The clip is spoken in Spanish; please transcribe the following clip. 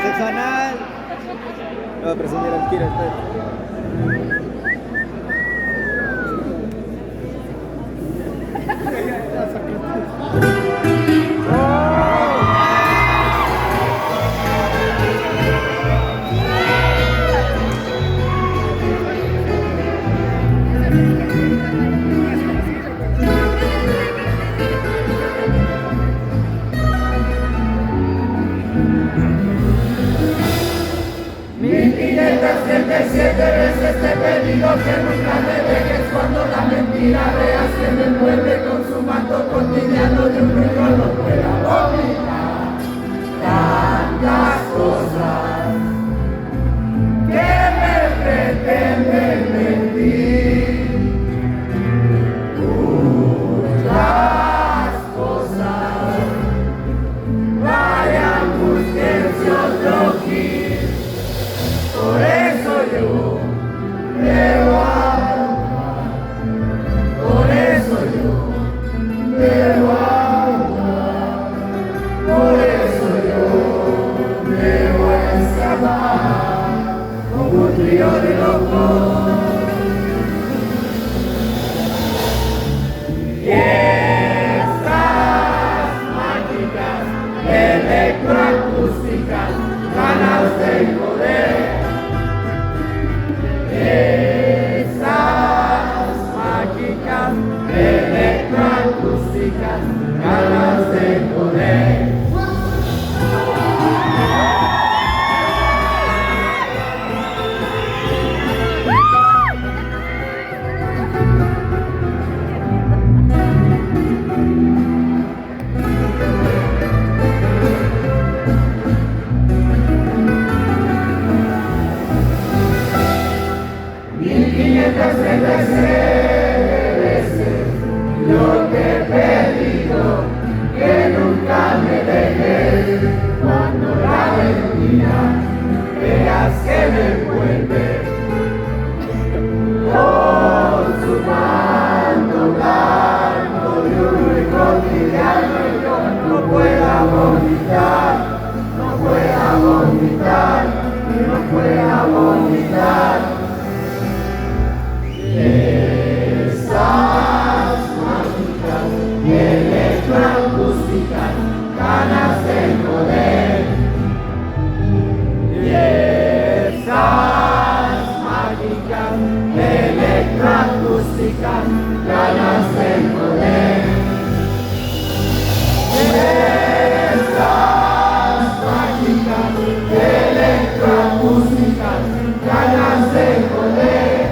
Sexo anal. No, pero se el tiro, Veces te he pedido que nunca me dejes cuando la mentira veas que me envuelve con su manto cotidiano de un ruido no pueda vomitar tantas cosas que me pretenden mentir. Muchas cosas vayan busquense otro kit. Por eso yo debo hablar, por eso yo debo hablar, por eso yo debo escapar como un trío de locos. Y estas mágicas electroacústicas ganas de poder. Esas mágicas electroacústicas ganas de poder. Lo que he pedido, que nunca me dejes cuando la mentira veas que me envuelve con su manto blanco y un cotidiano y yo no pueda vomitar, no pueda vomitar y no pueda vomitar. Esas mágicas electroacústicas ganas de poder. Y esas mágicas electroacústicas ganas de poder. Esas mágicas electroacústicas ganas de poder.